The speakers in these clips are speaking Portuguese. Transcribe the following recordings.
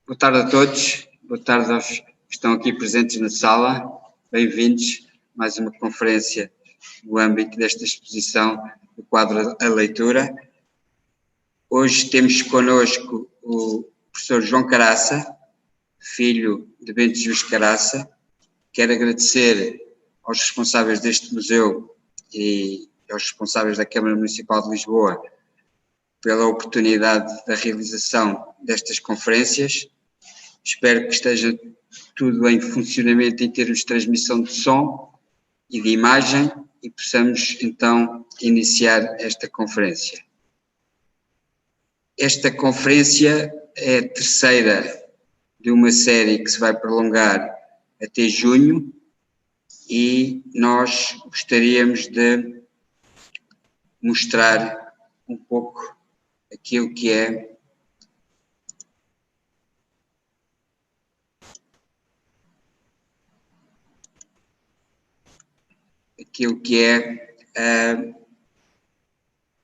Boa tarde a todos, boa tarde aos que estão aqui presentes na sala, bem-vindos a mais uma conferência no âmbito desta exposição do quadro A Leitura. Hoje temos connosco o professor João Caraça, filho de Bento Jesus Caraça. Quero agradecer aos responsáveis deste museu e aos responsáveis da Câmara Municipal de Lisboa pela oportunidade da realização destas conferências. Espero que esteja tudo em funcionamento em termos de transmissão de som e de imagem e possamos então iniciar esta conferência. Esta conferência é a terceira de uma série que se vai prolongar até junho e nós gostaríamos de mostrar um pouco aquilo que é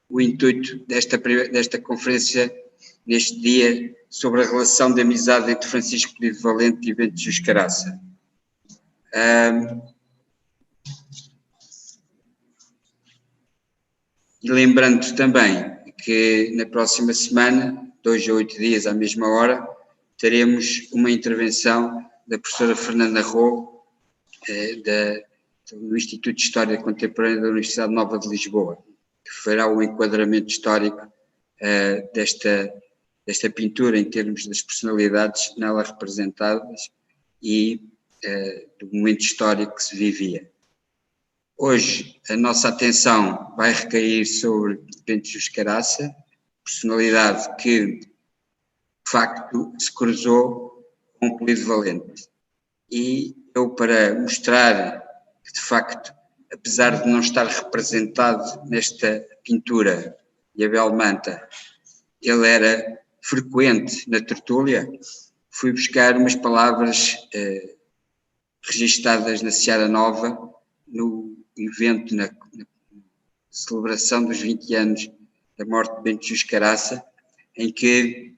o intuito desta conferência neste dia sobre a relação de amizade entre Francisco Polido Valente e Bento Jesus Caraça. E lembrando também que na próxima semana, 2 a 8 dias à mesma hora, teremos uma intervenção da professora Fernanda Rolo, do Instituto de História Contemporânea da Universidade Nova de Lisboa, que fará o enquadramento histórico desta pintura em termos das personalidades nela representadas e do momento histórico que se vivia. Hoje a nossa atenção vai recair sobre Bento Jesus Caraça, personalidade que de facto se cruzou com Polido Valente. E eu, para mostrar que de facto, apesar de não estar representado nesta pintura de Abel Manta, ele era frequente na tertúlia, fui buscar umas palavras registadas na Seara Nova, no evento, na celebração dos 20 anos da morte de Bento Jesus Caraça, em que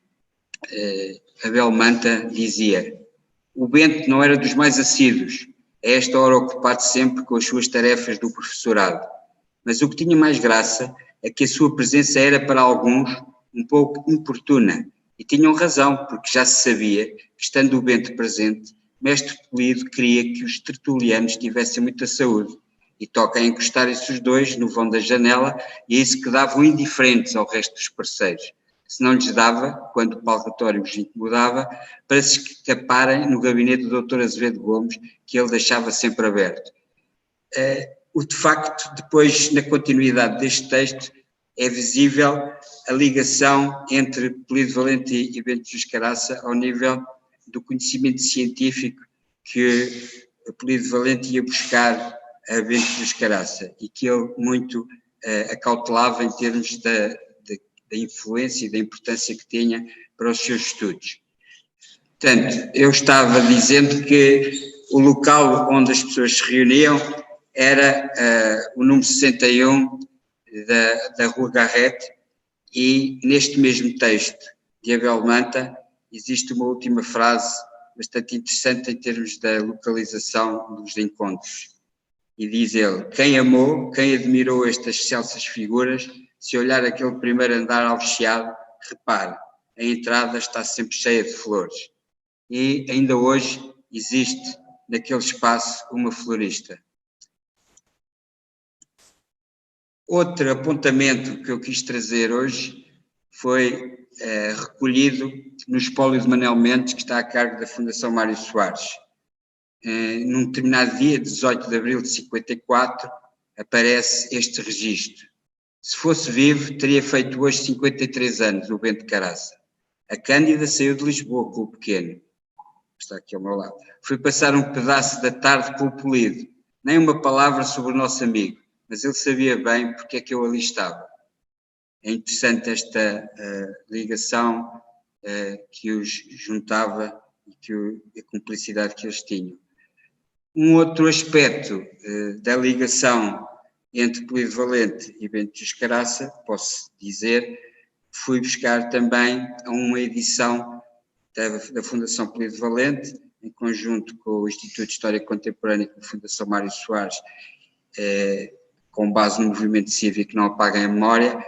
Abel Manta dizia: o Bento não era dos mais assíduos, a esta hora ocupado sempre com as suas tarefas do professorado, mas o que tinha mais graça é que a sua presença era para alguns um pouco importuna, e tinham razão, porque já se sabia que, estando o Bento presente, mestre Polido queria que os tertulianos tivessem muita saúde, e toca a encostarem-se os dois no vão da janela, e é isso que davam indiferentes ao resto dos parceiros. Se não lhes dava, quando o palatório os incomodava, para se escaparem no gabinete do Dr. Azevedo Gomes, que ele deixava sempre aberto. De facto, depois, na continuidade deste texto, é visível a ligação entre Polido Valente e Bento Jesus Caraça ao nível do conhecimento científico que Polido Valente ia buscar a Bento Jesus Caraça e que ele muito acautelava em termos da influência e da importância que tinha para os seus estudos. Portanto, eu estava dizendo que o local onde as pessoas se reuniam era o número 61 da Rua Garrete, e neste mesmo texto de Abel Manta existe uma última frase bastante interessante em termos da localização dos encontros. E diz ele: quem amou, quem admirou estas excelsas figuras, se olhar aquele primeiro andar alvejeado, repare, a entrada está sempre cheia de flores. E ainda hoje existe naquele espaço uma florista. Outro apontamento que eu quis trazer hoje foi recolhido no espólio de Manuel Mendes, que está a cargo da Fundação Mário Soares. Num determinado dia, 18 de abril de 54, aparece este registro. Se fosse vivo, teria feito hoje 53 anos, o Bento Caraça. A Cândida saiu de Lisboa com o pequeno. Está aqui ao meu lado. Fui passar um pedaço da tarde com o Polido. Nem uma palavra sobre o nosso amigo, mas ele sabia bem porque é que eu ali estava. É interessante esta ligação que os juntava e a cumplicidade que eles tinham. Um outro aspecto da ligação entre Polido Valente e Bento Jesus Caraça, posso dizer, fui buscar também uma edição da Fundação Polivalente, em conjunto com o Instituto de História Contemporânea e com a Fundação Mário Soares, com base no movimento cívico Não Apaguem a Memória,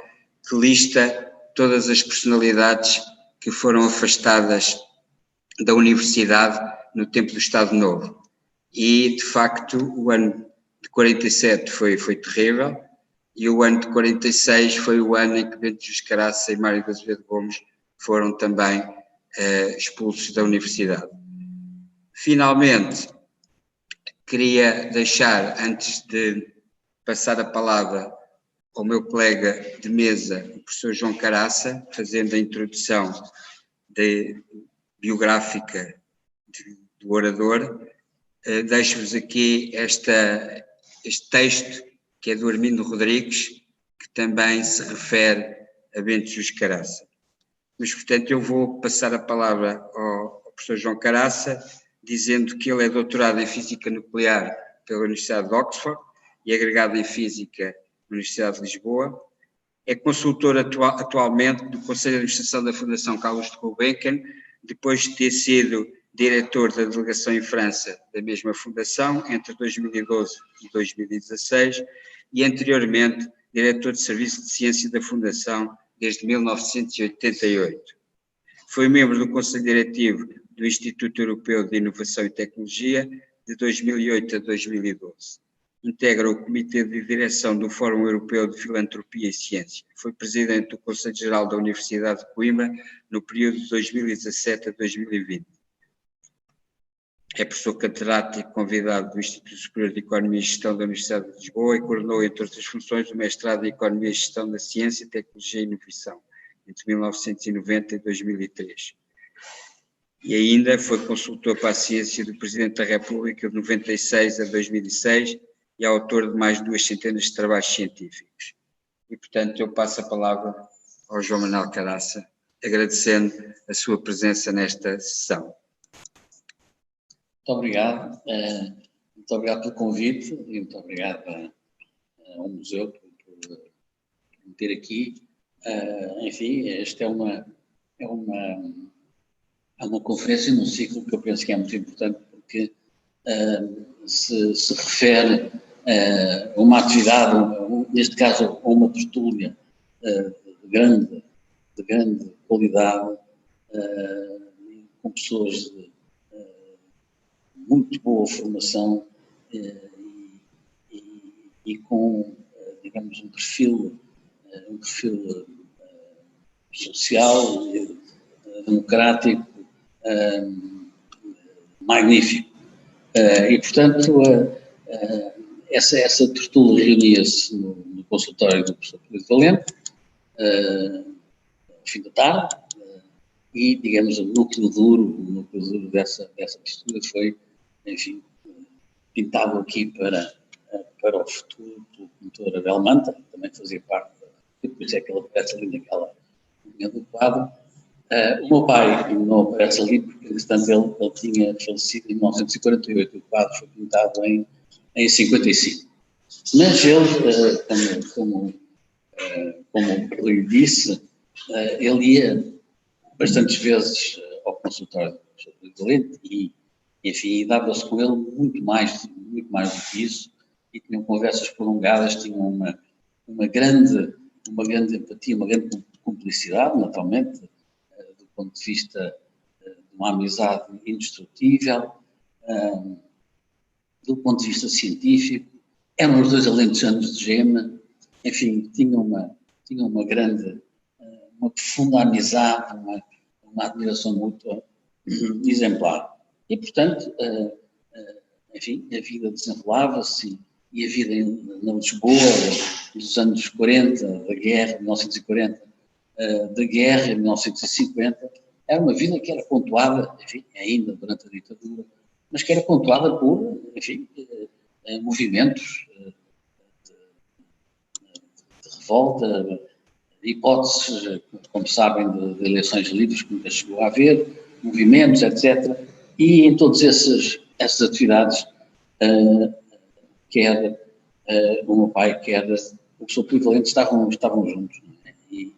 que lista todas as personalidades que foram afastadas da universidade no tempo do Estado Novo. E, de facto, o ano de 47 foi terrível, e o ano de 46 foi o ano em que Bento Jus Caraça e Mário de Azevedo Gomes foram também expulsos da universidade. Finalmente, queria deixar, antes de passar a palavra ao meu colega de mesa, o professor João Caraça, fazendo a introdução biográfica do orador, deixo-vos aqui este texto, que é do Armindo Rodrigues, que também se refere a Bento Jus Caraça. Mas, portanto, eu vou passar a palavra ao professor João Caraça, dizendo que ele é doutorado em Física Nuclear pela Universidade de Oxford e agregado em Física na Universidade de Lisboa. É consultor atualmente do Conselho de Administração da Fundação Carlos de Gulbenkian, depois de ter sido diretor da delegação em França da mesma fundação entre 2012 e 2016 e, anteriormente, diretor de Serviço de Ciência da Fundação desde 1988. Foi membro do Conselho Diretivo do Instituto Europeu de Inovação e Tecnologia de 2008 a 2012. Integra o Comitê de Direção do Fórum Europeu de Filantropia e Ciência. Foi presidente do Conselho Geral da Universidade de Coimbra no período de 2017 a 2020. É professor catedrático convidado do Instituto Superior de Economia e Gestão da Universidade de Lisboa e coordenou, entre outras funções, o mestrado em Economia e Gestão da Ciência, Tecnologia e Inovação, entre 1990 e 2003. E ainda foi consultor para a ciência do Presidente da República de 96 a 2006 e autor de mais de 200 de trabalhos científicos. E, portanto, eu passo a palavra ao João Manuel Caraça, agradecendo a sua presença nesta sessão. Muito obrigado. Muito obrigado pelo convite e muito obrigado ao museu por me ter aqui. Enfim, esta é uma conferência num ciclo que eu penso que é muito importante porque se refere a uma atividade, neste caso a uma tertúlia de grande qualidade, com pessoas de muito boa formação e com, digamos, um perfil social, democrático, magnífico. E, portanto, essa tertúlia reunia-se no consultório do professor Polivalente, ao fim da tarde, e, digamos, o núcleo duro dessa tertúlia foi, enfim, pintado aqui para o futuro do pintor Abel Manta, que também fazia parte, por isso é que ele aparece ali naquela linha do quadro. O meu pai não aparece ali porque, entretanto, ele tinha falecido em 1948, o quadro foi pintado em 55. Mas ele, como lhe disse, ele ia bastantes vezes ao consultório do professor Polivalente e, enfim, dava-se com ele muito mais do que isso e tinham conversas prolongadas, tinham uma grande empatia, uma grande cumplicidade, naturalmente, do ponto de vista de uma amizade indestrutível, do ponto de vista científico. Eram os dois alentejanos de Gema, enfim, tinham uma grande, uma profunda amizade, uma admiração mútua exemplar. E, portanto, enfim, a vida desenrolava-se e a vida na Lisboa dos anos 40, da guerra de 1940, da guerra de 1950, era uma vida que era pontuada, enfim, ainda durante a ditadura, mas que era pontuada por, enfim, movimentos de revolta, hipóteses, como sabem, de eleições livres que nunca chegou a haver, movimentos, etc. E em todas essas atividades, quer o meu pai, quer o professor Polivalente estavam juntos. E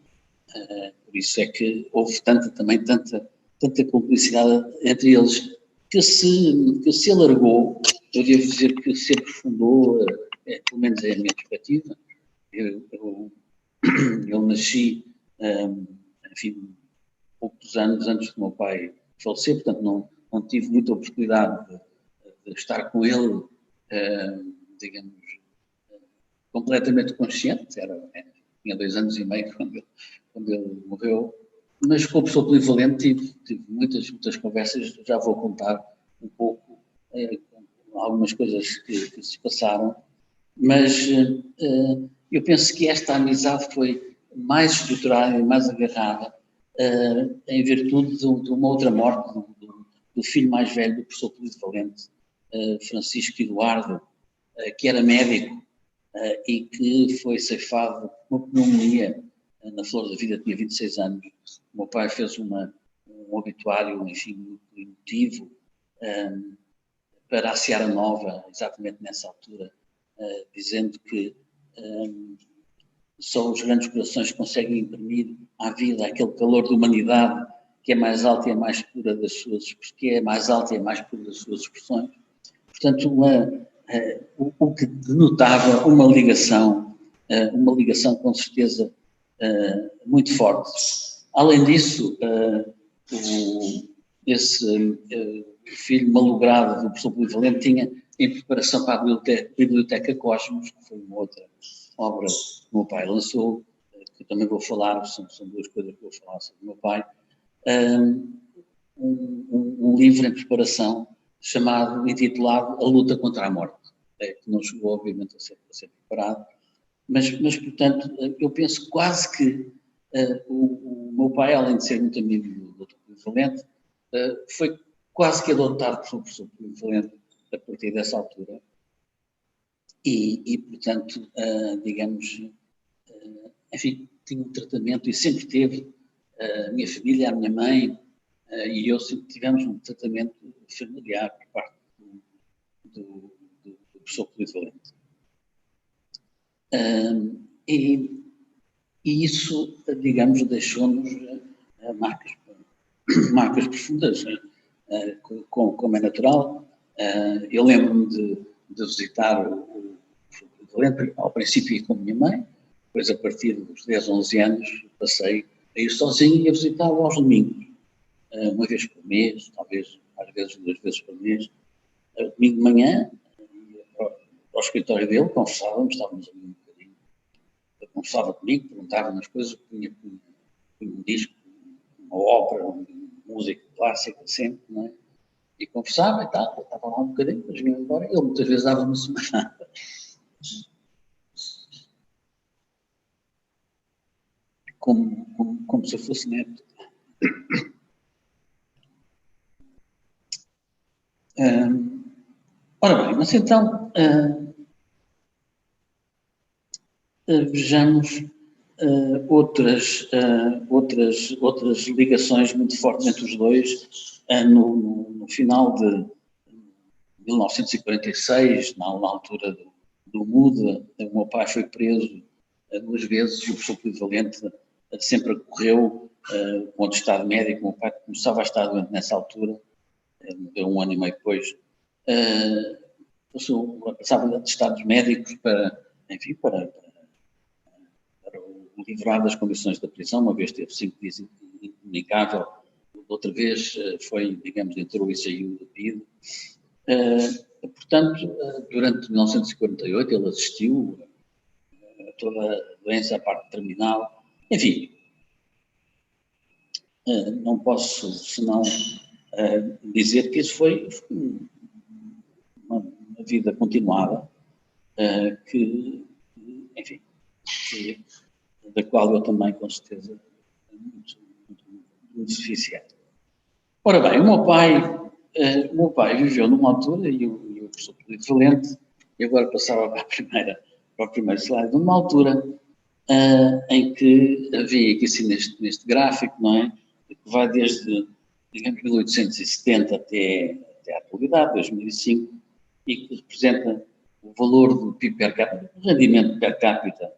por isso é que houve tanta tanta complicidade entre eles, que se alargou, eu devo dizer que se aprofundou, pelo menos é a minha perspectiva. Eu nasci, enfim, poucos anos antes do meu pai falecer, portanto não tive muita oportunidade de estar com ele, digamos, completamente consciente. Tinha 2 anos e meio quando ele morreu, mas como sou polivalente tive muitas conversas. Já vou contar um pouco algumas coisas que se passaram, mas eu penso que esta amizade foi mais estruturada e mais agarrada em virtude de uma outra morte do filho mais velho do professor polivalente, Francisco Eduardo, que era médico e que foi ceifado com uma pneumonia na flor da vida. Tinha 26 anos. O meu pai fez um obituário, enfim, muito emotivo para a Seara Nova, exatamente nessa altura, dizendo que só os grandes corações conseguem imprimir à vida aquele calor de humanidade que é mais alto e é mais pura das suas, que é mais alto e é mais puro das suas expressões. Portanto, o que denotava uma ligação com certeza muito forte. Além disso, esse filho malogrado do professor polivalente tinha em preparação para a Biblioteca Cosmos, que foi uma outra obra que o meu pai lançou, que eu também vou falar, são 2 coisas que eu vou falar sobre o meu pai, um livro em preparação chamado, intitulado A Luta contra a Morte, que não chegou obviamente a ser preparado, mas portanto, eu penso quase que o meu pai, além de ser muito amigo do Dr. Polivalente, foi quase que adotado pelo professor Polivalente a partir dessa altura e portanto, digamos, enfim, tinha um tratamento e sempre teve, a minha família, a minha mãe e eu sempre tivemos um tratamento familiar por parte do professor polivalente. E isso, digamos, deixou-nos marcas profundas, como é natural. Eu lembro-me de visitar o polivalente, ao princípio ia com a minha mãe, depois a partir dos 10, 11 anos passei a ir sozinho e a visitá-lo aos domingos, uma vez por mês, talvez às vezes 2 vezes por mês. Domingo de manhã, ia para o escritório dele, conversávamos, estávamos ali um bocadinho, ele conversava comigo, perguntava umas coisas, punha um disco, uma ópera, uma música clássica sempre, não é? E conversava e tal, eu estava lá um bocadinho, depois vinha embora, ele muitas vezes dava uma semana. Como se eu fosse neto. Ora bem, mas então vejamos outras ligações muito fortes entre os dois. No final de 1946, na altura do MUD, o meu pai foi preso 2 vezes e o professor polivalente sempre acorreu com o estado médico. O meu pai começava a estar doente nessa altura, morreu 1 ano e meio depois. Passava de estados médicos para o livrar das condições da prisão. Uma vez teve 5 dias incomunicável, outra vez foi, digamos, entrou e saiu do PIDE. Portanto, durante 1948 ele assistiu a toda a doença, a parte terminal. Enfim, não posso senão dizer que isso foi uma vida continuada, da qual eu também, com certeza, muito beneficiado. Ora bem, o meu pai viveu numa altura, e eu sou polivalente, e agora passava para o primeiro slide, numa altura em que havia aqui assim neste gráfico, não é? Que vai desde, digamos, 1870 até a atualidade, 2005, e que representa o valor do PIB per capita, o rendimento per capita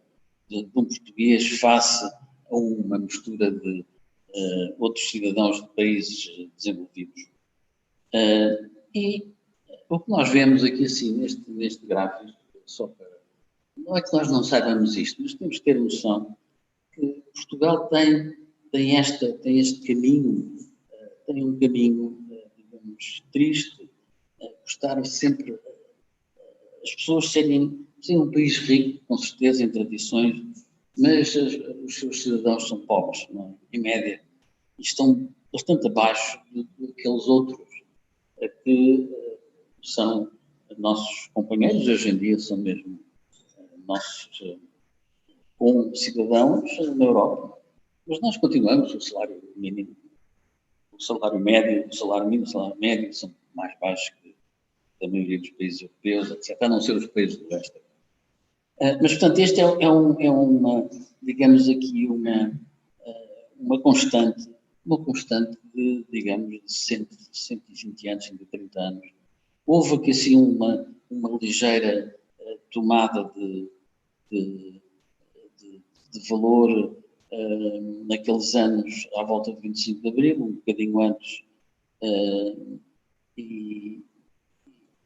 de um português face a uma mistura de outros cidadãos de países desenvolvidos. E o que nós vemos aqui assim neste gráfico, não é que nós não saibamos isto, mas temos que ter noção que Portugal tem este caminho, tem um caminho, digamos, triste, por estar sempre, as pessoas serem um país rico, com certeza, em tradições, mas os seus cidadãos são pobres, não é? Em média, e estão bastante abaixo daqueles outros que são nossos companheiros, hoje em dia são mesmo nossos cidadãos na Europa, mas nós continuamos o salário mínimo, o salário médio são mais baixos que a maioria dos países europeus, etc., a não ser os países do leste. Mas, portanto, este é uma, digamos aqui, uma constante de, digamos, de 120 anos, 130 anos. Houve aqui, assim, uma ligeira tomada de valor naqueles anos à volta de 25 de Abril, um bocadinho antes, e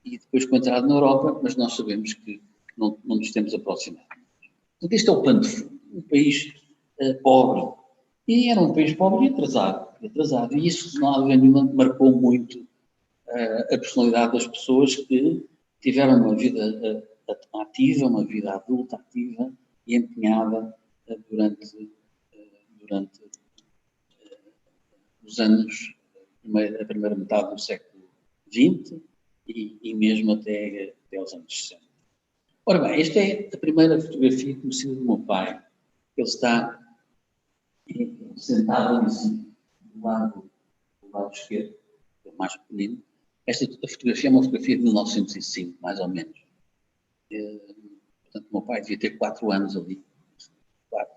depois com a entrada na Europa, mas nós sabemos que não nos temos aproximado. Portanto, este é o pano de fundo, um país pobre, e era um país pobre e atrasado, e isso, de nada nenhuma, marcou muito a personalidade das pessoas que tiveram uma vida ativa, uma vida adulta ativa e empenhada durante os anos, a primeira metade do século XX e mesmo até aos anos 60. Ora bem, esta é a primeira fotografia conhecida do meu pai. Ele está sentado ali assim, do lado esquerdo, é o mais pequenino. Esta fotografia é uma fotografia de 1905, mais ou menos. Portanto, o meu pai devia ter 4 anos ali. 4.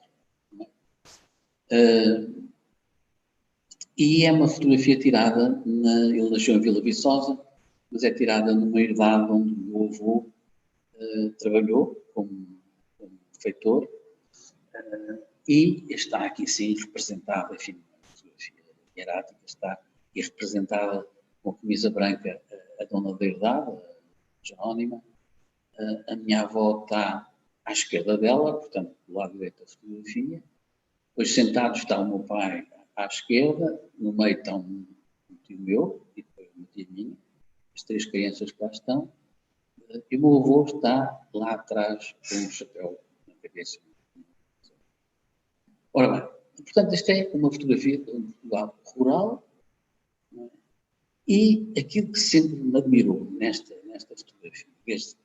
E é uma fotografia tirada, ele nasceu em Vila Viçosa, mas é tirada numa herdade onde o meu avô trabalhou como feitor, e está aqui sim representada, enfim, uma fotografia hierática, está aqui representada com a camisa branca a dona da herdade, a Jerónima. A minha avó está à esquerda dela, portanto, do lado direito da fotografia. Depois sentado está o meu pai à esquerda, no meio está um tio meu e depois uma tia minha, as 3 crianças que lá estão, e o meu avô está lá atrás com um chapéu na cabeça. Ora bem, portanto, esta é uma fotografia de um Portugal rural, e aquilo que sempre me admirou nesta fotografia, desde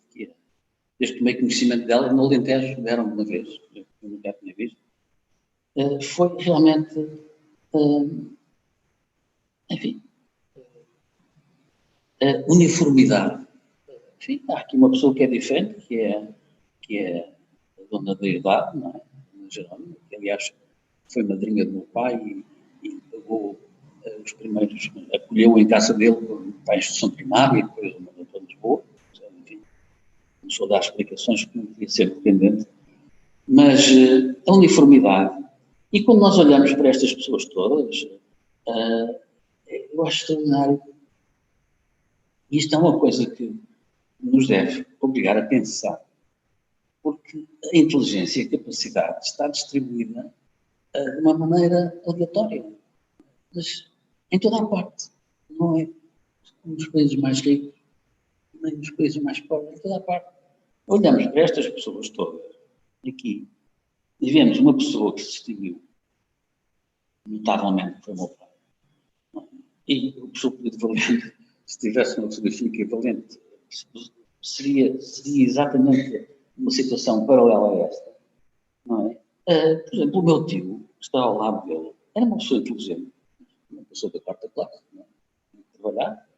que tomei conhecimento dela, no Alentejo deram uma vez, eu nunca tinha visto, foi realmente, enfim, a uniformidade. Enfim, há aqui uma pessoa que é diferente, que é a dona da herdade, não é? A Jerónima, que aliás foi madrinha do meu pai e pagou os primeiros, acolheu em casa dele para a instrução primária e depois mandou para Lisboa. Enfim, começou a dar explicações que não devia ser dependente. Mas a uniformidade, e quando nós olhamos para estas pessoas todas, eu acho extraordinário. Isto é uma coisa que nos deve obrigar a pensar, porque a inteligência e a capacidade está distribuída de uma maneira aleatória, mas em toda a parte, não é nos países mais ricos, nem nos países mais pobres, em toda a parte. Olhamos para estas pessoas todas aqui e vemos uma pessoa que se distinguiu notavelmente, foi o meu pai. E o professor Pedro Valente, se tivesse uma fotografia equivalente, seria exatamente uma situação paralela a esta, não é? Por exemplo, o meu tio, que está ao lado dele, era uma pessoa inteligente, uma pessoa da 4ª classe, não é? Trabalhar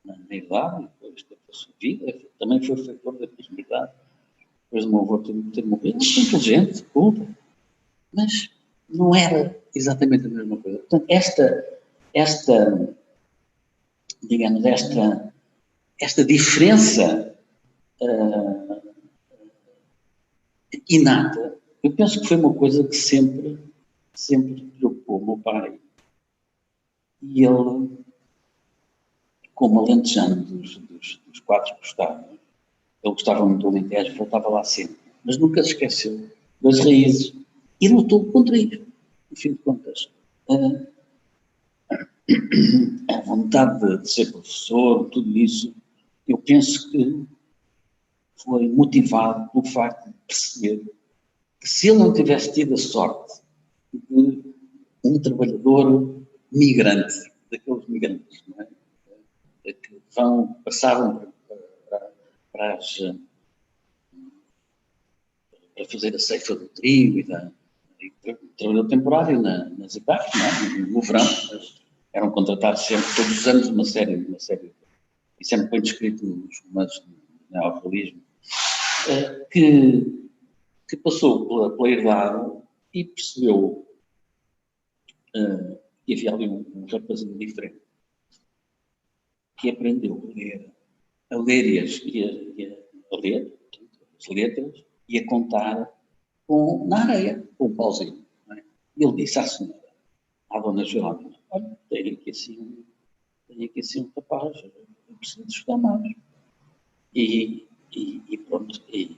na idade, depois da sua vida, também foi feitor da comunidade, depois do meu avô ter morrido, inteligente, culta, mas não era exatamente a mesma coisa. Portanto, digamos, esta diferença inata, eu penso que foi uma coisa que sempre sempre preocupou o meu pai. E ele, como alentejano dos quatro costados, ele gostava muito do Alentejo, voltava lá sempre, mas nunca se esqueceu das raízes e lutou contra isso, no fim de contas. A vontade de ser professor, tudo isso, eu penso que foi motivado pelo facto de perceber que se ele não tivesse tido a sorte de um trabalhador migrante, daqueles migrantes, não é? Que passavam para fazer a ceifa do trigo e trabalhou temporário nas etapas, no verão, mas eram contratados sempre, todos os anos, uma série, e sempre bem descrito nos romances do neorrealismo, que passou pela herdade e percebeu que havia ali um rapazinho diferente, que aprendeu a ler a ler as letras e a contar na areia, com um pauzinho. É? E ele disse à senhora, à dona Geralda, olha, tenho aqui assim um rapaz, eu preciso de estudar mais. E pronto, e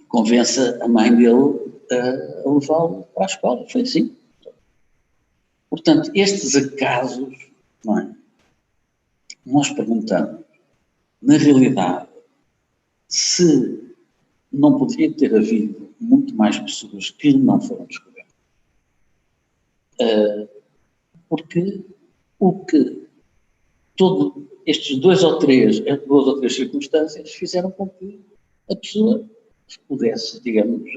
convence a mãe dele a levá-lo para a escola. Foi assim. Portanto, estes acasos, não é? Nós perguntamos, na realidade, se não poderia ter havido muito mais pessoas que não foram descobertas. Porque o que estes duas ou três circunstâncias fizeram com que a pessoa pudesse, digamos,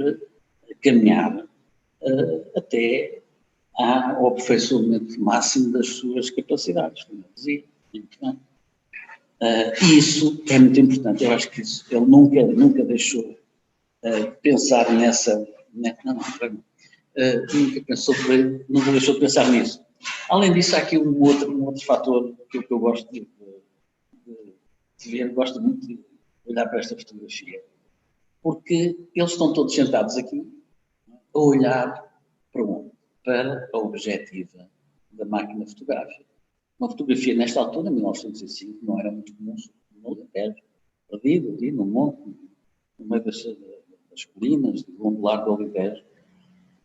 caminhar até ao aperfeiçoamento máximo das suas capacidades, como eu dizia. E isso é muito importante. Eu acho que ele nunca deixou pensar nessa... nunca deixou de pensar nisso. Além disso, há aqui um outro fator que eu gosto de ver, gosto muito de olhar para esta fotografia, porque eles estão todos sentados aqui a olhar para onde? Para a objetiva da máquina fotográfica. Uma fotografia nesta altura, em 1905, não era muito comum no Alentejo, perdido ali no monte, no meio das colinas, do ondular do Alentejo.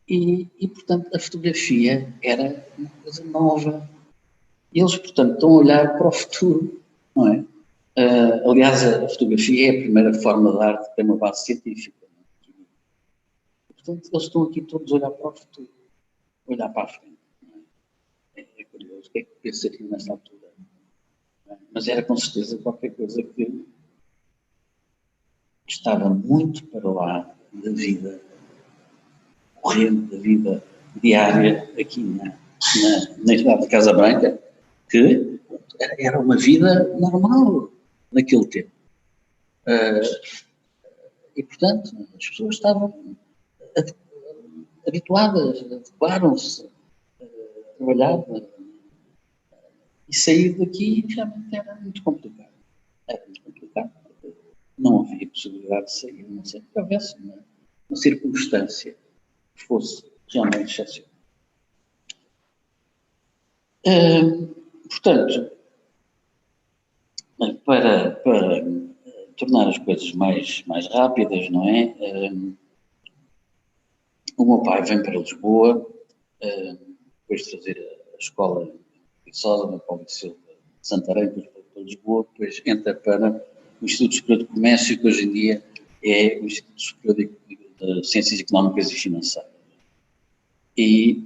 E, portanto, a fotografia era uma coisa nova. Eles, portanto, estão a olhar para o futuro, não é? Aliás, a fotografia é a primeira forma de arte que tem uma base científica. Não é? Portanto, eles estão aqui todos a olhar para o futuro, a olhar para a frente. É curioso, o que é que pensaria nesta altura? Mas era com certeza qualquer coisa que estava muito para lá da vida corrente, da vida diária aqui na Idade da Casa Branca, que era uma vida normal naquele tempo. E, portanto, as pessoas estavam habituadas, adequaram-se a trabalhar e sair daqui realmente era muito complicado. Era muito complicado, porque não havia possibilidade de sair, não sei que houvesse uma circunstância que fosse realmente excepcional. Portanto, para tornar as coisas mais rápidas, não é? O meu pai vem para Lisboa, depois de fazer a escola em Viçosa, no Paulo de Silva de Santarém, depois para Lisboa, depois entra para o Instituto Superior de Comércio, que hoje em dia é o Instituto Superior de Ciências Económicas e Financeiras. E,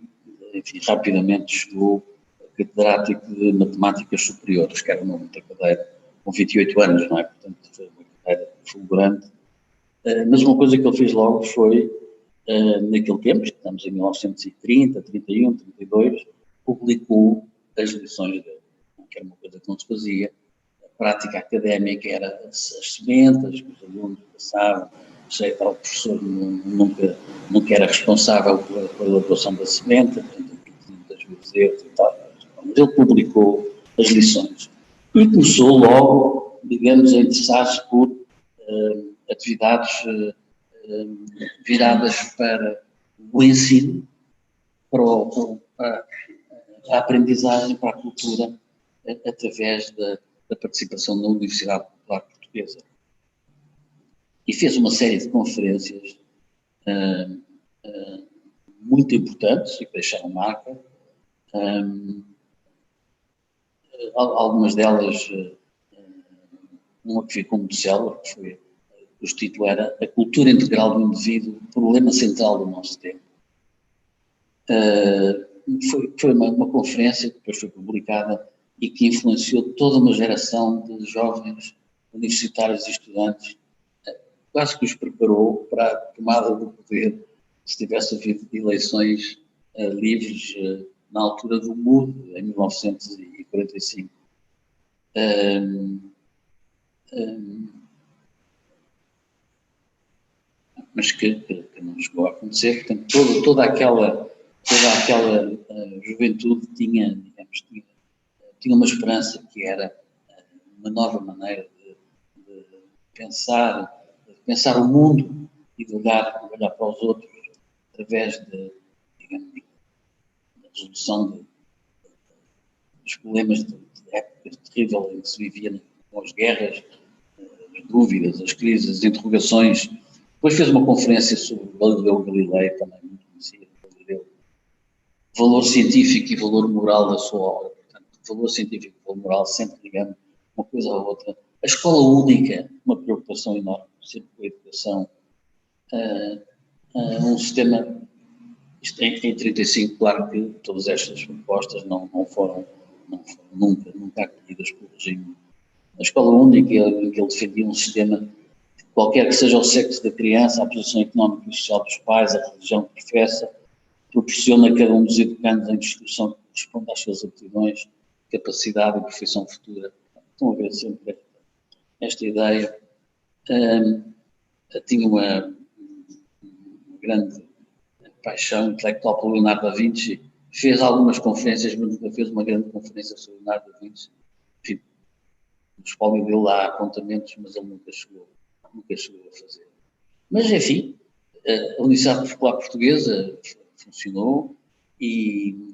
enfim, rapidamente chegou catedrático de Matemáticas Superiores, que era uma outra cadeira, com 28 anos, não é? Portanto, foi uma cadeira fulgurante. Mas uma coisa que ele fez logo foi, naquele tempo, estamos em 1930, 31, 32, publicou as lições dele, que era uma coisa que não se fazia. A prática académica era as sementas que os alunos passavam, o professor nunca era responsável pela elaboração da semente, portanto, das vezes e tal. Mas ele publicou as lições e começou logo, digamos, a interessar-se por atividades viradas para o ensino a aprendizagem, para a cultura, através da participação na Universidade Popular Portuguesa. E fez uma série de conferências muito importantes e que deixaram marca. Algumas delas, uma que ficou muito célebre, que foi, o título era A Cultura Integral do Indivíduo, Problema Central do Nosso Tempo. Foi uma conferência que depois foi publicada e que influenciou toda uma geração de jovens universitários e estudantes, quase que os preparou para a tomada do poder, se tivesse havido eleições livres na altura do MUD, em 1945. Mas que não chegou a acontecer. Portanto, toda aquela juventude tinha uma esperança, que era uma nova maneira de pensar o mundo e de olhar para os outros através digamos, da resolução dos problemas de épocas terríveis em que se vivia, com as guerras, as dúvidas, as crises, as interrogações. Depois fez uma conferência sobre Galileu Galilei, também muito conhecida, Galileu. Valor científico e valor moral da sua obra. Portanto, valor científico e valor moral sempre ligando uma coisa à outra. A escola única, uma preocupação enorme, sempre com a educação. Um sistema, isto em 1935, claro que todas estas propostas não foram nunca acolhidas pelo regime. A escola única, em que ele defendia um sistema, qualquer que seja o sexo da criança, a posição económica e social dos pais, a religião que professa, proporciona a cada um dos educandos em discussão que corresponde às suas aptidões, capacidade e profissão futura. Estão a ver sempre esta ideia. Tinha uma grande paixão intelectual por Leonardo da Vinci, fez algumas conferências, mas nunca fez uma grande conferência sobre Leonardo da Vinci. Enfim, no espólio dele há apontamentos, mas ele nunca chegou a fazer. Mas, enfim, a Universidade Popular Portuguesa funcionou e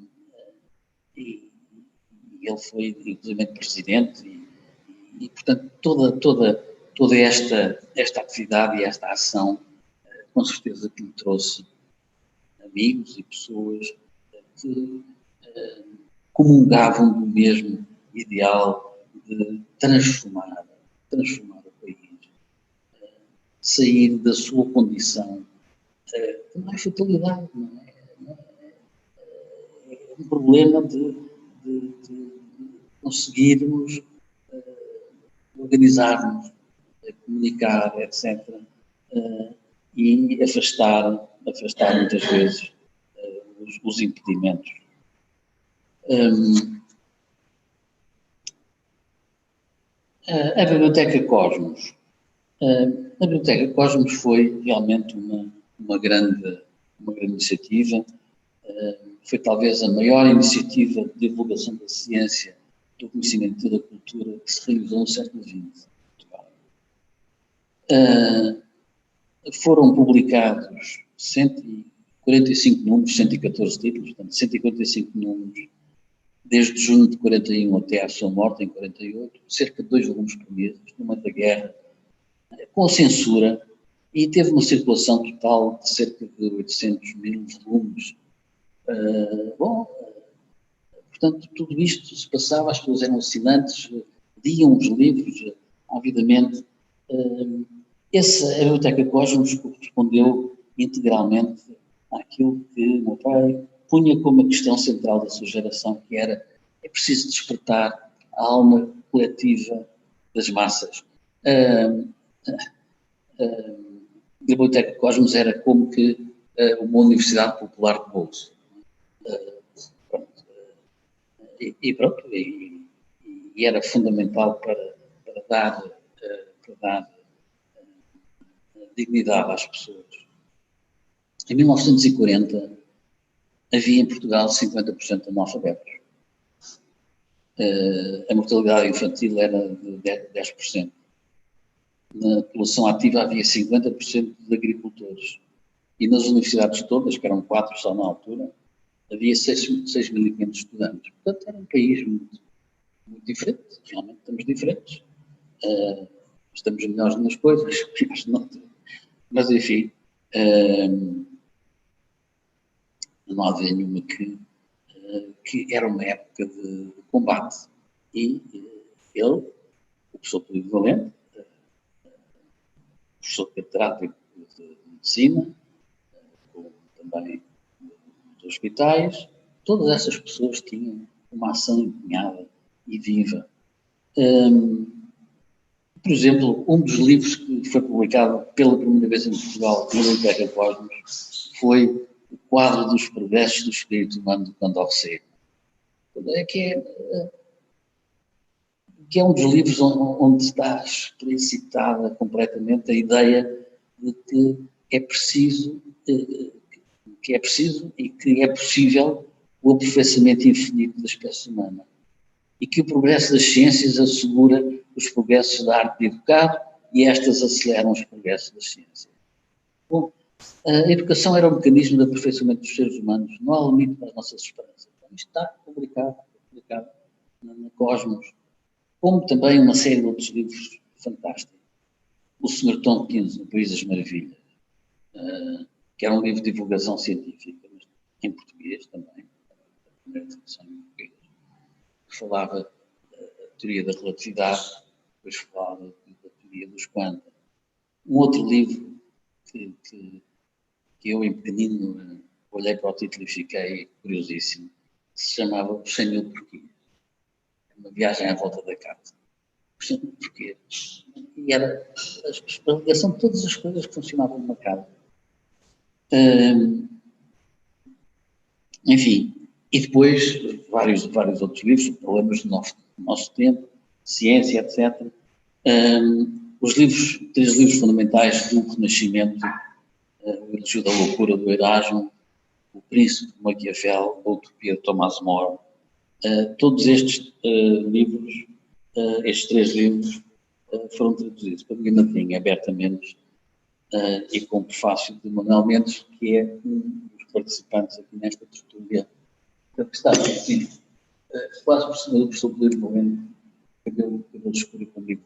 ele foi, inclusive, presidente e portanto, toda esta atividade e esta ação, com certeza que lhe trouxe amigos e pessoas que comungavam do mesmo ideal de transformar o país, sair da sua condição, que não é fatalidade, não é um problema de conseguirmos organizar-nos, comunicar, etc., e afastar muitas vezes os impedimentos. A Biblioteca Cosmos. A Biblioteca Cosmos foi realmente uma grande iniciativa. Foi talvez a maior iniciativa de divulgação da ciência, do conhecimento e da cultura que se realizou no século XX. Foram publicados 145 números, 114 títulos, portanto 145 números, desde junho de 41 até à sua morte em 48, cerca de 2 volumes por mês, no momento da guerra, com censura, e teve uma circulação total de cerca de 800 mil volumes. Portanto, tudo isto se passava, as pessoas eram assinantes, liam os livros avidamente. A Biblioteca Cosmos correspondeu integralmente àquilo que o meu pai punha como a questão central da sua geração, que era: é preciso despertar a alma coletiva das massas. A Biblioteca Cosmos era como que uma universidade popular de bolso. E era fundamental para dar dignidade às pessoas. Em 1940, havia em Portugal 50% de analfabetos. A mortalidade infantil era de 10%. Na população ativa havia 50% de agricultores. E nas universidades todas, que eram 4 só na altura, havia 6.500 estudantes. Portanto, era um país muito, muito diferente. Realmente estamos diferentes. Estamos melhores nas coisas, piores noutras. Mas, enfim, não há dúvida nenhuma que era uma época de combate. E ele, o professor polivalente, professor catedrático de medicina, também dos hospitais, todas essas pessoas tinham uma ação empenhada e viva. Por exemplo, um dos livros que foi publicado pela primeira vez em Portugal pela Biblioteca Cosmos foi O Quadro dos Progressos do Espírito Humano de Condorcet. Que é um dos livros onde está explicitada completamente a ideia de que é preciso e que é possível o aperfeiçoamento infinito da espécie humana. E que o progresso das ciências assegura os progressos da arte de educar e estas aceleram os progressos das ciências. Bom, a educação era o mecanismo de aperfeiçoamento dos seres humanos, não há limite para as nossas esperanças. Então, isto está publicado na Cosmos, como também uma série de outros livros fantásticos. O Sr. Tom Keynes, no País das Maravilhas, que era um livro de divulgação científica, mas em português também, a primeira tradução em português, que falava da teoria da relatividade, depois falava da teoria dos quantos. Um outro livro que eu, em pequenino, olhei para o título e fiquei curiosíssimo, que se chamava Os 100.000 Porquês. Uma viagem à volta da casa. Os 100.000 Porquês. E era a explicação de todas as coisas que funcionavam numa casa. Enfim, e depois vários outros livros, Problemas do nosso tempo, Ciência, etc. Os três livros fundamentais do Renascimento, O Elogio da Loucura, do Erasmo, O Príncipe de Maquiavel, A Utopia de Thomas More. Todos estes livros, estes três livros, foram traduzidos para minha madrinha, Berta Mendes, e com o prefácio de Manuel Mendes, que é um dos participantes aqui nesta tertúlia, que está aqui, quase por cima do professor Pedro Moreno, cabelo escuro comigo.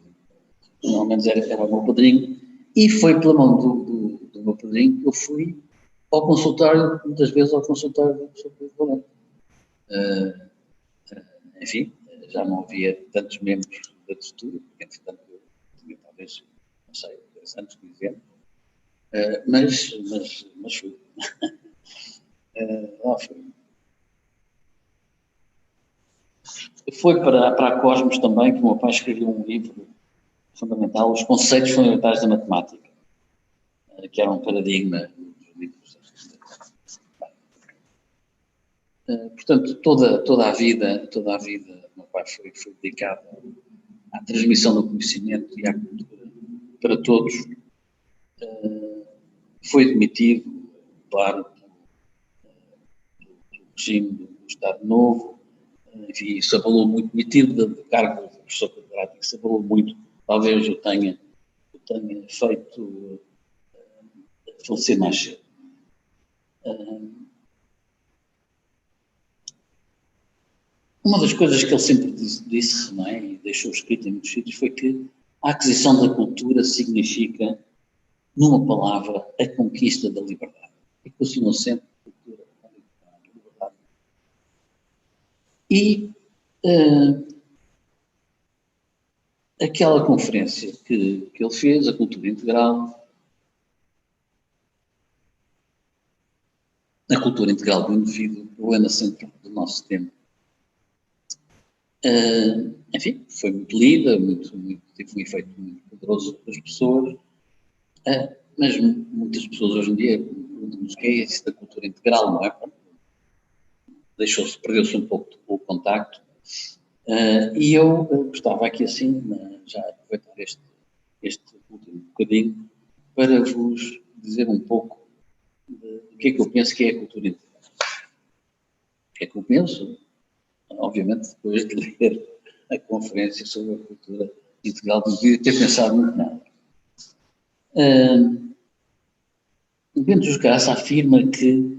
Manuel Mendes era o meu padrinho, e foi pela mão do meu padrinho que eu fui ao consultório, muitas vezes ao consultório do professor Pedro Moreno. Enfim, já não havia tantos membros da tertúlia, porque entretanto eu tinha talvez, não sei, 10 anos, 15 anos, mas fui. Lá fui. Foi para a Cosmos também que o meu pai escreveu um livro fundamental, Os Conceitos Fundamentais da Matemática, que era um paradigma dos livros. Portanto, toda a vida, o meu pai foi dedicado à transmissão do conhecimento e à cultura para todos. Foi demitido, claro, do regime do Estado Novo, enfim, se abalou muito, demitido do cargo de professor catedrático, se abalou muito, talvez eu tenha feito falecer mais cedo. Uma das coisas que ele sempre disse, não é, e deixou escrito em muitos sítios, foi que a aquisição da cultura significa, numa palavra, a conquista da liberdade. E continuou sempre cultura, liberdade. E aquela conferência que ele fez, a cultura integral, a cultura integral do indivíduo, o problema central do nosso tempo. Enfim, foi muito lida, teve um efeito muito poderoso das pessoas, mas muitas pessoas hoje em dia perguntam-nos o que é isso da cultura integral, não é? Perdeu-se um pouco o contacto, e eu gostava aqui assim, já aproveitar este último bocadinho, para vos dizer um pouco do que é que eu penso que é a cultura integral. O que é que eu penso? Obviamente, depois de ler a conferência sobre a cultura integral do indivíduo, ter pensado muito nada. Bento José afirma que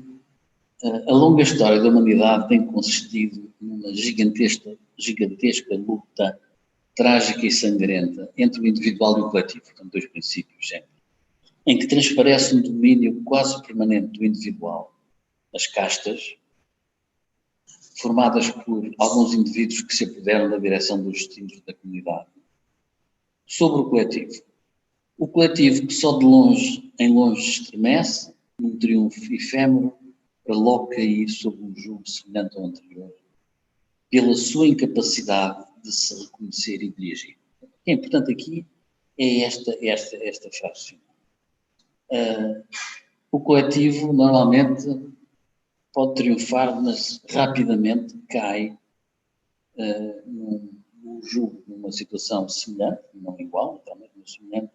A longa história da humanidade tem consistido numa gigantesca luta trágica e sangrenta entre o individual e o coletivo, portanto, dois princípios sempre, em que transparece um domínio quase permanente do individual, as castas, formadas por alguns indivíduos que se apoderam da direção dos destinos da comunidade, sobre o coletivo que só de longe em longe estremece, num triunfo efêmero, para logo cair sob um jugo semelhante ao anterior, pela sua incapacidade de se reconhecer e dirigir. O que é importante aqui é esta frase final. O coletivo normalmente pode triunfar, mas rapidamente cai num jugo, numa situação semelhante, não igual, naturalmente, mas semelhante,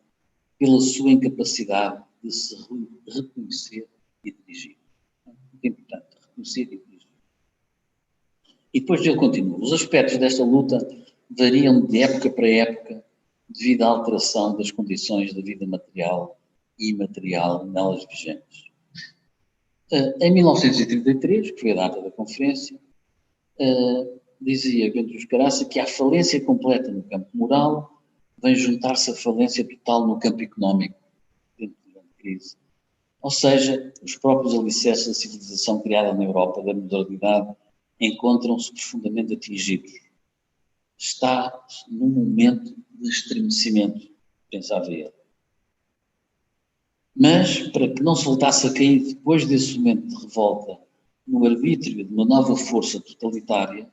pela sua incapacidade de se reconhecer e dirigir. Muito importante, reconhecer e dirigir. E depois ele continua. Os aspectos desta luta variam de época para época devido à alteração das condições da vida material e imaterial nelas vigentes. Em 1933, que foi a data da conferência, dizia Bento Caraça que a falência completa no campo moral vem juntar-se à falência total no campo económico, dentro da crise. Ou seja, os próprios alicerces da civilização criada na Europa da modernidade encontram-se profundamente atingidos. Está num momento de estremecimento, pensava ele. Mas, para que não se voltasse a cair depois desse momento de revolta no arbítrio de uma nova força totalitária,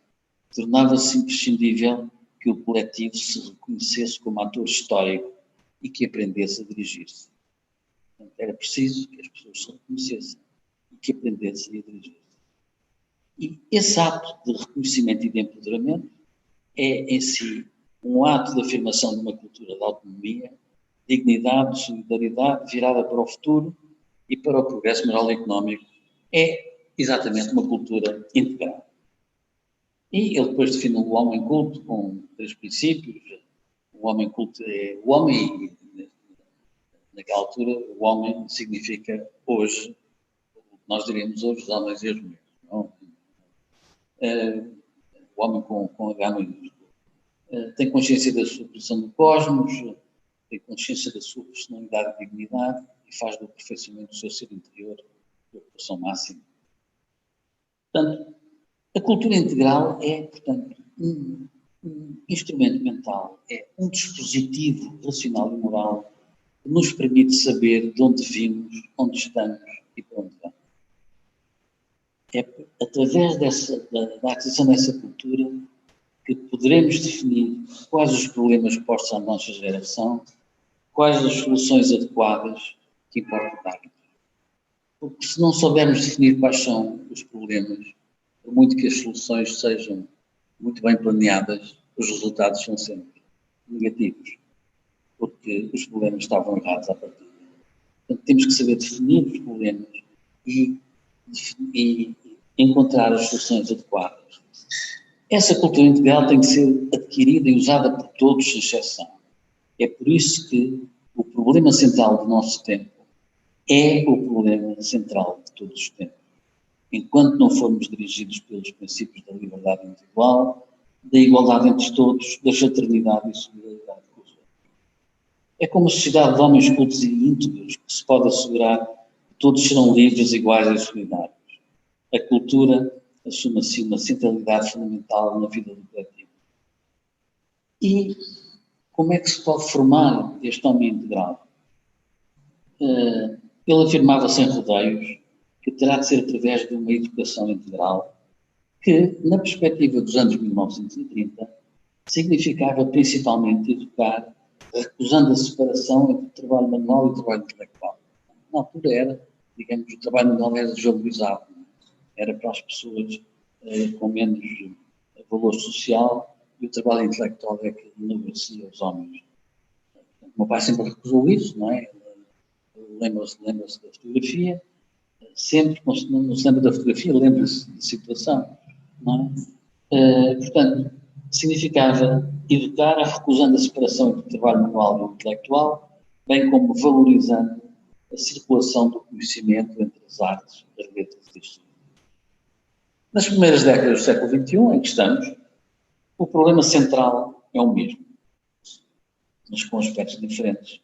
tornava-se imprescindível que o coletivo se reconhecesse como ator histórico e que aprendesse a dirigir-se. Era preciso que as pessoas se reconhecessem e que aprendessem a dirigir-se. E esse ato de reconhecimento e de empoderamento é, em si, um ato de afirmação de uma cultura de autonomia, dignidade, solidariedade, virada para o futuro e para o progresso moral e económico. É exatamente uma cultura integral. E ele depois define o homem culto com 3 princípios. O homem culto é o homem, e naquela altura, o homem significa hoje, nós diríamos hoje, os homens e as mulheres. Não? O homem com H maiúsculo. Tem consciência da sua posição no cosmos, tem consciência da sua personalidade e dignidade e faz do aperfeiçoamento do seu ser interior a preocupação máxima. Portanto, a cultura integral é, portanto, um instrumento mental, é um dispositivo racional e moral que nos permite saber de onde vimos, onde estamos e para onde vamos. É através da aquisição dessa cultura que poderemos definir quais os problemas postos à nossa geração, quais as soluções adequadas que importa dar-lhes. Porque se não soubermos definir quais são os problemas, por muito que as soluções sejam muito bem planeadas, os resultados são sempre negativos, porque os problemas estavam errados à partida. Portanto, temos que saber definir os problemas e encontrar as soluções adequadas. Essa cultura integral tem que ser adquirida e usada por todos, sem exceção. É por isso que o problema central do nosso tempo é o problema central de todos os tempos. Enquanto não formos dirigidos pelos princípios da liberdade individual, da igualdade entre todos, da fraternidade e solidariedade com os outros. É como uma sociedade de homens cultos e íntegros que se pode assegurar que todos serão livres, iguais e solidários. A cultura assume assim uma centralidade fundamental na vida do coletivo. E como é que se pode formar este homem integral? Ele afirmava sem rodeios que terá de ser através de uma educação integral que, na perspectiva dos anos 1930, significava principalmente educar recusando a separação entre o trabalho manual e o trabalho intelectual. Na altura era, digamos, o trabalho manual era desvalorizado, era para as pessoas com menos valor social e o trabalho intelectual é que enobrecia os homens. O meu pai sempre recusou isso, não é? Lembra-se da fotografia, sempre, não se lembra da fotografia, lembra-se da situação, não é? Portanto, significava educar recusando a separação entre o trabalho manual e o intelectual, bem como valorizando a circulação do conhecimento entre as artes, as letras e as ciências. Nas primeiras décadas do século XXI, em que estamos, o problema central é o mesmo, mas com aspectos diferentes,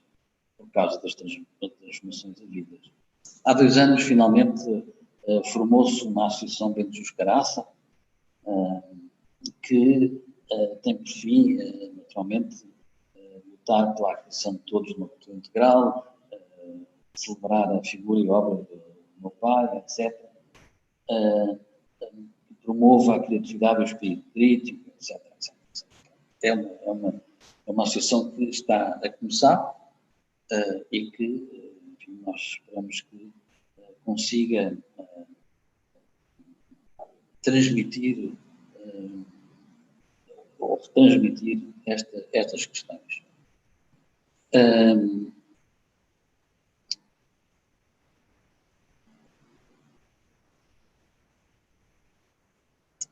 por causa das transformações havidas. Há 2 anos, finalmente, formou-se uma associação Bento Jus Caraça, que tem por fim, naturalmente, lutar pela aquisição de todos numa cultura integral, celebrar a figura e obra do meu pai, etc. Promova a criatividade e o espírito crítico, etc. etc. É uma associação que está a começar e que, enfim, nós esperamos que consiga transmitir ou retransmitir estas questões.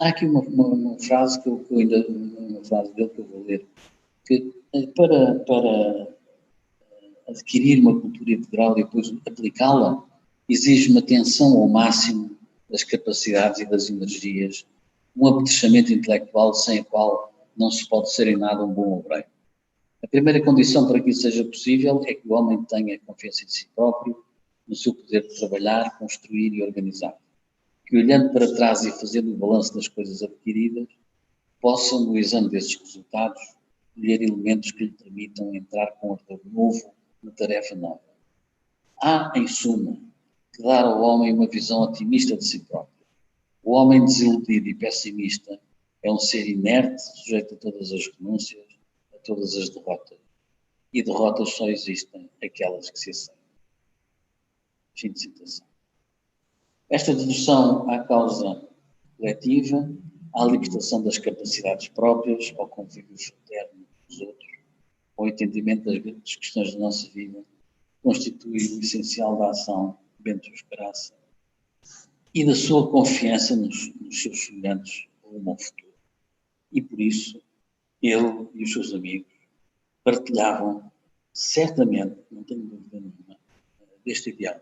Há aqui uma frase que eu ainda, uma frase dele que eu vou ler, que para adquirir uma cultura integral e depois aplicá-la, exige uma atenção ao máximo das capacidades e das energias, um apetrechamento intelectual sem a qual não se pode ser em nada um bom obreiro. A primeira condição para que isso seja possível é que o homem tenha confiança em si próprio, no seu poder de trabalhar, construir e organizar. Que, olhando para trás e fazendo o balanço das coisas adquiridas, possa, no exame desses resultados, colher elementos que lhe permitam entrar com ardor novo na tarefa nova. Há, em suma, que dar ao homem uma visão otimista de si próprio. O homem desiludido e pessimista é um ser inerte, sujeito a todas as renúncias, a todas as derrotas. E derrotas só existem aquelas que se aceitam. Fim de citação. Esta dedução à causa coletiva, à libertação das capacidades próprias, ao convívio fraterno dos outros, ao entendimento das grandes questões da nossa vida, constitui o essencial da ação de Bento Jus Caraça e da sua confiança nos seus semelhantes rumo ao futuro. E por isso, ele e os seus amigos partilhavam certamente, não tenho dúvida nenhuma, deste ideal.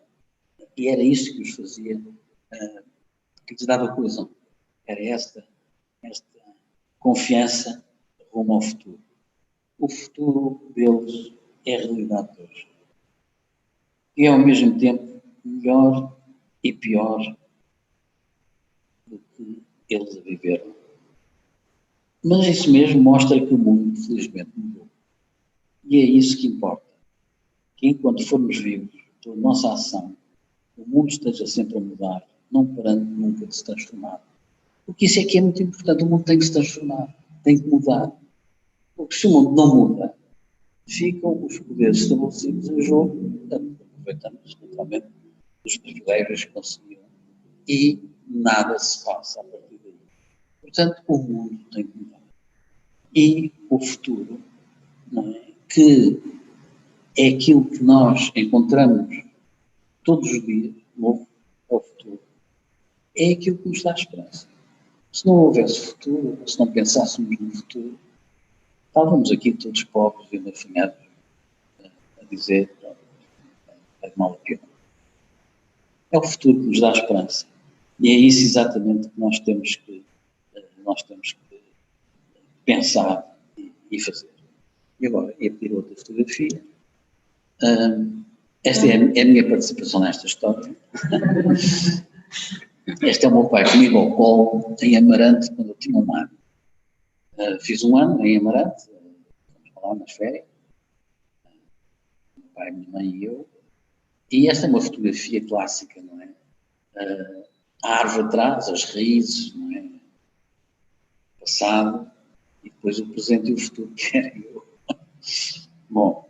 E era isso que os fazia, que lhes dava coesão. Era esta confiança rumo ao futuro. O futuro deles é a realidade de hoje. E é ao mesmo tempo melhor e pior do que eles a viveram. Mas isso mesmo mostra que o mundo, felizmente, mudou. E é isso que importa. Que enquanto formos vivos, pela nossa ação, o mundo esteja sempre a mudar, não parando nunca de se transformar. Porque isso é que é muito importante. O mundo tem que se transformar, tem que mudar. Porque se o mundo não muda, ficam os poderes estabelecidos em jogo, aproveitando-se naturalmente dos privilégios que conseguiram. E nada se passa a partir daí. Portanto, o mundo tem que mudar. E o futuro, não é? Que é aquilo que nós encontramos todos os dias, novo, é o futuro. É aquilo que nos dá esperança. Se não houvesse futuro, se não pensássemos no futuro, estávamos aqui todos pobres e afinhados a dizer é de mal a pior. É o futuro que nos dá esperança. E é isso exatamente que nós temos que pensar e fazer. E agora, ia pedir outra fotografia. Esta é a minha participação nesta história. Este é o meu pai comigo ao colo, em Amarante, quando eu tinha 1 ano. Fiz 1 ano em Amarante, fomos lá nas férias. Meu pai, minha mãe e eu. E esta é uma fotografia clássica, não é? A árvore atrás, as raízes, não é? O passado, e depois o presente e o futuro, que era eu. Bom,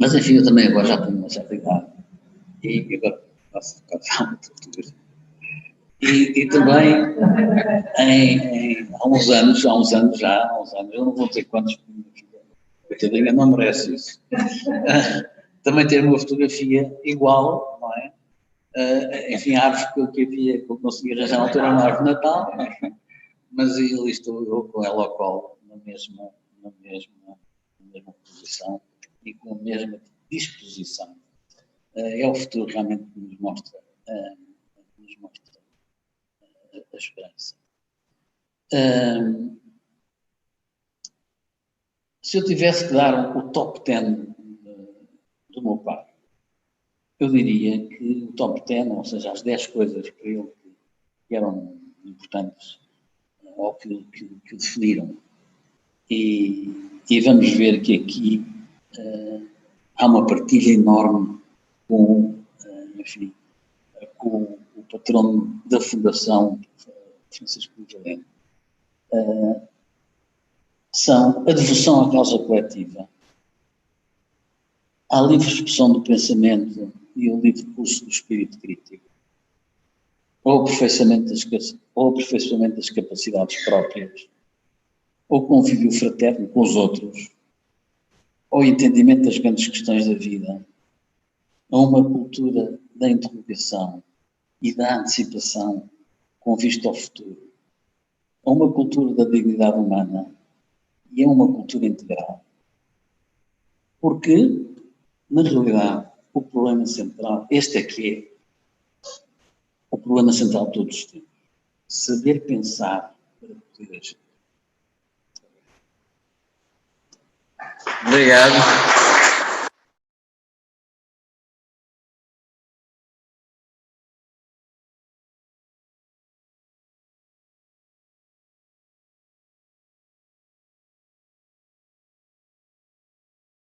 mas enfim, eu também agora já tenho uma certa idade. E agora posso tocar outra fotografia. E também, há uns anos, eu não vou dizer quantos, porque a minha não merece isso. Também ter uma fotografia igual, não é? Enfim, a árvore que eu consegui arranjar na altura, uma árvore de Natal, mas ali estou eu com ela ao colo, na mesma posição e com a mesma disposição. É o futuro realmente que nos mostra esperança. Se eu tivesse que dar o top 10 do meu pai, eu diria que o top 10, ou seja, as 10 coisas para ele que eram importantes, ou que o definiram. E vamos ver que aqui há uma partilha enorme com, enfim, com o patrono da Fundação, Francisco Valente. São a devoção à causa coletiva, a livre expressão do pensamento e o livre curso do espírito crítico, ou o aperfeiçoamento das capacidades próprias, ou convívio fraterno com os outros, ou entendimento das grandes questões da vida, a uma cultura da interrogação e da antecipação com vista ao futuro, a uma cultura da dignidade humana e a uma cultura integral. Porque, na realidade, o problema central, este é que é o problema central de todos os tempos. Saber pensar para poder agir. Obrigado.